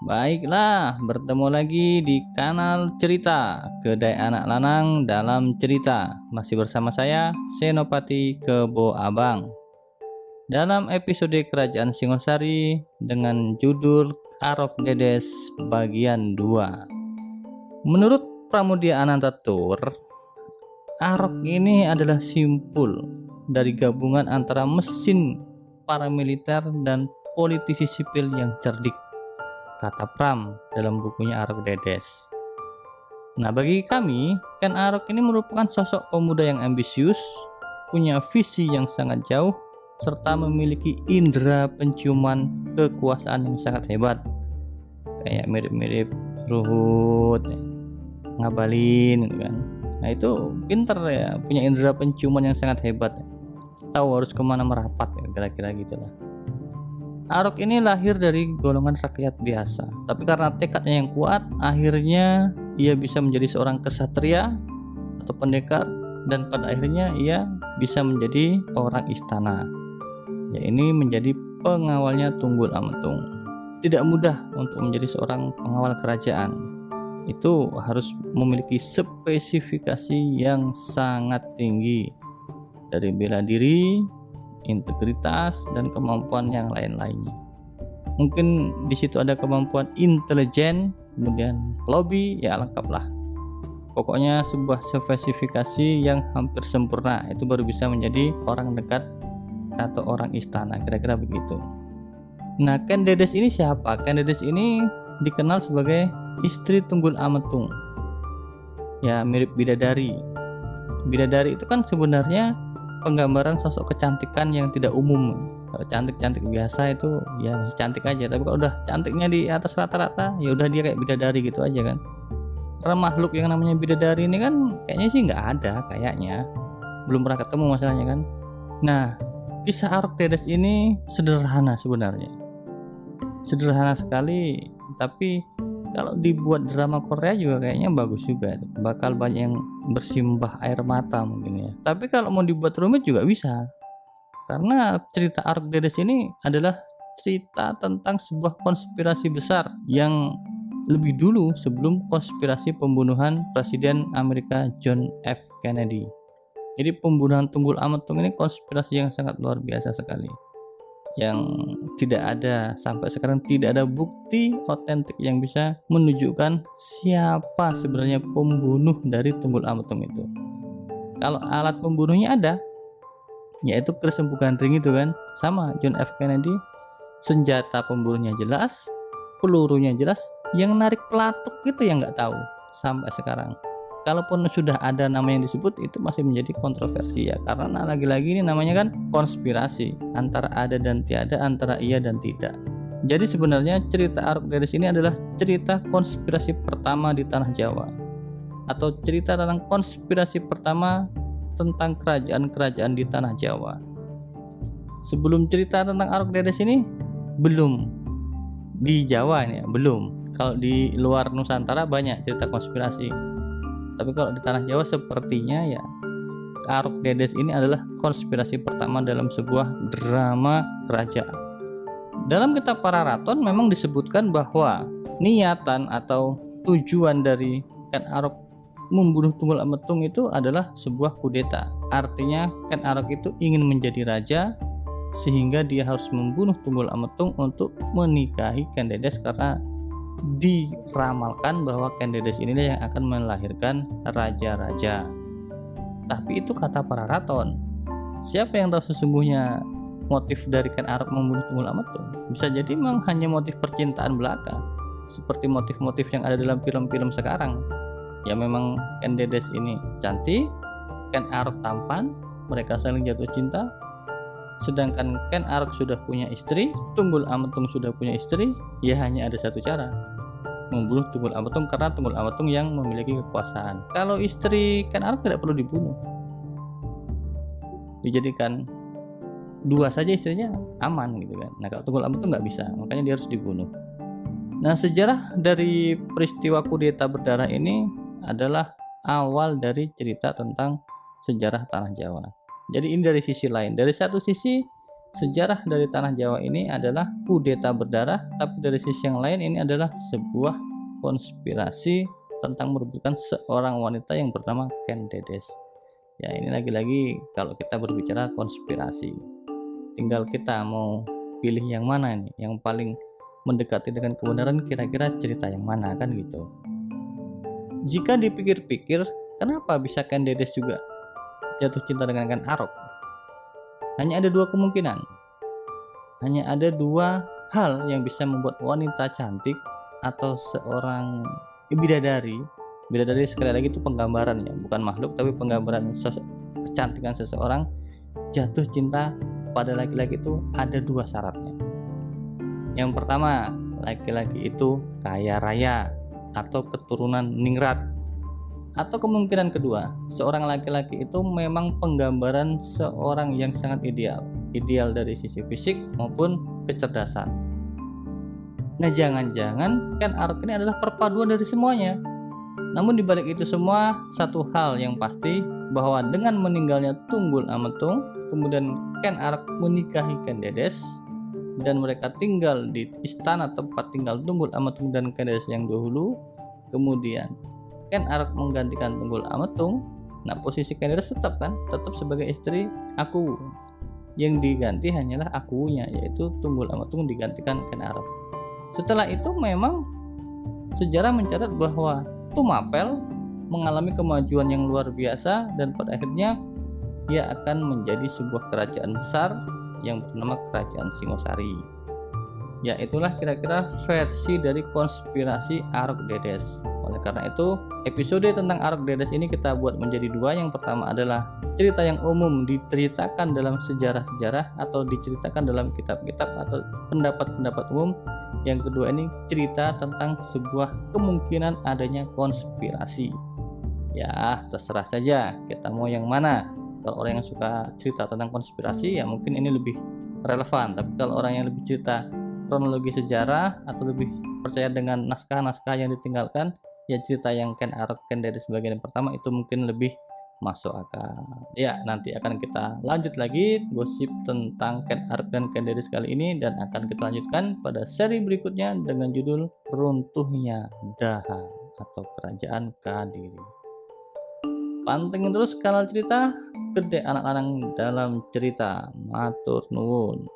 Baiklah, bertemu lagi di kanal cerita Kedai Anak Lanang dalam cerita. Masih bersama saya, Senopati Kebo Abang. Dalam episode Kerajaan Singosari dengan judul Arok Dedes bagian 2. Menurut Pramudia Anantatur, Arok ini adalah simpul dari gabungan antara mesin paramiliter dan politisi sipil yang cerdik, kata Pram dalam bukunya Arok Dedes. Nah, bagi kami, Ken Arok ini merupakan sosok pemuda yang ambisius, punya visi yang sangat jauh, serta memiliki indera penciuman kekuasaan yang sangat hebat. Kayak mirip-mirip Ruhut, Ngabalin gitu kan. Nah, itu pinter ya, punya indera penciuman yang sangat hebat. Tahu harus kemana merapat ya, kira-kira gitulah. Arok ini lahir dari golongan rakyat biasa, tapi karena tekadnya yang kuat, akhirnya ia bisa menjadi seorang kesatria atau pendekar, dan pada akhirnya ia bisa menjadi orang istana. Ya, ini menjadi pengawalnya Tunggul Ametung. Tidak mudah untuk menjadi seorang pengawal kerajaan. Itu harus memiliki spesifikasi yang sangat tinggi dari bela diri, integritas, dan kemampuan yang lain-lainnya. Mungkin di situ ada kemampuan intelijen, kemudian lobby, ya lengkaplah. Pokoknya sebuah spesifikasi yang hampir sempurna, itu baru bisa menjadi orang dekat atau orang istana, kira-kira begitu. Nah, Ken Dedes ini siapa? Ken Dedes ini dikenal sebagai istri Tunggul Ametung. Ya, mirip bidadari. Bidadari itu kan sebenarnya penggambaran sosok kecantikan yang tidak umum. Kalau cantik-cantik biasa itu ya masih cantik aja, tapi kalau udah cantiknya di atas rata-rata, ya udah dia kayak bidadari gitu aja kan. Karena makhluk yang namanya bidadari ini kan kayaknya sih nggak ada, kayaknya belum pernah ketemu masalahnya kan. Nah, kisah Arok Dedes ini sederhana sebenarnya, sederhana sekali, tapi kalau dibuat drama Korea juga kayaknya bagus juga, bakal banyak yang bersimbah air mata mungkin ya. Tapi kalau mau dibuat rumit juga bisa, karena cerita Arok Dedes ini adalah cerita tentang sebuah konspirasi besar yang lebih dulu sebelum konspirasi pembunuhan Presiden Amerika John F. Kennedy. Jadi pembunuhan Tunggul Ametung ini konspirasi yang sangat luar biasa sekali, yang tidak ada sampai sekarang, tidak ada bukti otentik yang bisa menunjukkan siapa sebenarnya pembunuh dari Tunggul Ametung itu. Kalau alat pembunuhnya ada, yaitu keris empu gandring itu kan, sama John F. Kennedy, senjata pembunuhnya jelas, pelurunya jelas, yang narik pelatuk itu yang nggak tahu sampai sekarang. Kalaupun sudah ada nama yang disebut, itu masih menjadi kontroversi ya, karena lagi-lagi ini namanya kan konspirasi, antara ada dan tiada, antara iya dan tidak. Jadi sebenarnya cerita Arok Dedes ini adalah cerita konspirasi pertama di tanah Jawa, atau cerita tentang konspirasi pertama tentang kerajaan-kerajaan di tanah Jawa. Sebelum cerita tentang Arok Dedes ini, belum di Jawa ini ya, belum. Kalau di luar Nusantara banyak cerita konspirasi, tapi kalau di tanah Jawa sepertinya ya Arok Dedes ini adalah konspirasi pertama dalam sebuah drama kerajaan. Dalam kitab Pararaton memang disebutkan bahwa niatan atau tujuan dari Ken Arok membunuh Tunggul Ametung itu adalah sebuah kudeta. Artinya Ken Arok itu ingin menjadi raja, sehingga dia harus membunuh Tunggul Ametung untuk menikahi Ken Dedes, karena diramalkan bahwa Ken Dedes inilah yang akan melahirkan raja-raja. Tapi itu kata Pararaton. Siapa yang tahu sesungguhnya motif dari Ken Arok membunuh Tunggul Ametung? Bisa jadi memang hanya motif percintaan belaka, seperti motif-motif yang ada dalam film-film sekarang. Ya memang Ken Dedes ini cantik, Ken Arok tampan, mereka saling jatuh cinta. Sedangkan Ken Arok sudah punya istri, Tunggul Ametung sudah punya istri, ya hanya ada satu cara, membunuh Tunggul Ametung, karena Tunggul Ametung yang memiliki kekuasaan. Kalau istri Ken Arok tidak perlu dibunuh, dijadikan dua saja istrinya aman gitu kan. Nah, kalau Tunggul Ametung nggak bisa, makanya dia harus dibunuh. Nah, sejarah dari peristiwa kudeta berdarah ini adalah awal dari cerita tentang sejarah tanah Jawa. Jadi ini dari sisi lain. Dari satu sisi sejarah dari tanah Jawa ini adalah kudeta berdarah, tapi dari sisi yang lain ini adalah sebuah konspirasi tentang merebutkan seorang wanita yang bernama Ken Dedes. Ya, ini lagi-lagi kalau kita berbicara konspirasi, tinggal kita mau pilih yang mana nih, yang paling mendekati dengan kebenaran, kira-kira cerita yang mana, kan gitu. Jika dipikir-pikir, kenapa bisa Ken Dedes juga jatuh cinta dengan Ken Arok? Hanya ada dua kemungkinan. Hanya ada dua hal yang bisa membuat wanita cantik atau seorang bidadari. Bidadari sekali lagi itu penggambaran ya, bukan makhluk, tapi penggambaran kecantikan seseorang jatuh cinta pada laki-laki itu ada dua syaratnya. Yang pertama, laki-laki itu kaya raya atau keturunan ningrat. Atau kemungkinan kedua, seorang laki-laki itu memang penggambaran seorang yang sangat ideal. Ideal dari sisi fisik maupun kecerdasan. Nah, jangan-jangan Ken Arok ini adalah perpaduan dari semuanya. Namun dibalik itu semua, satu hal yang pasti, bahwa dengan meninggalnya Tunggul Ametung, kemudian Ken Arok menikahi Ken Dedes, dan mereka tinggal di istana tempat tinggal Tunggul Ametung dan Ken Dedes yang dahulu. Kemudian Ken Arok menggantikan Tunggul Ametung. Nah, posisi Ken Dedes tetap sebagai istri aku. Yang diganti hanyalah akunya, yaitu Tunggul Ametung digantikan Ken Arok. Setelah itu memang sejarah mencatat bahwa Tumapel mengalami kemajuan yang luar biasa, dan pada akhirnya ia akan menjadi sebuah kerajaan besar yang bernama Kerajaan Singosari. Ya, itulah kira-kira versi dari konspirasi Arok Dedes. Oleh karena itu, episode tentang Arok Dedes ini kita buat menjadi dua. Yang pertama adalah cerita yang umum diceritakan dalam sejarah-sejarah atau diceritakan dalam kitab-kitab atau pendapat-pendapat umum. Yang kedua ini cerita tentang sebuah kemungkinan adanya konspirasi. Ya, terserah saja kita mau yang mana. Kalau orang yang suka cerita tentang konspirasi, ya mungkin ini lebih relevan. Tapi kalau orang yang lebih cerita kronologi sejarah atau lebih percaya dengan naskah-naskah yang ditinggalkan, ya cerita yang Ken Arok Ken Dedes bagian yang pertama itu mungkin lebih masuk akal. Ya, nanti akan kita lanjut lagi gosip tentang Ken Arok dan Ken Dedes kali ini, dan akan kita lanjutkan pada seri berikutnya dengan judul Runtuhnya Daha atau Kerajaan Kadiri. Pantengin terus kanal cerita Gede Anak Lanang dalam cerita. Matur nuwun.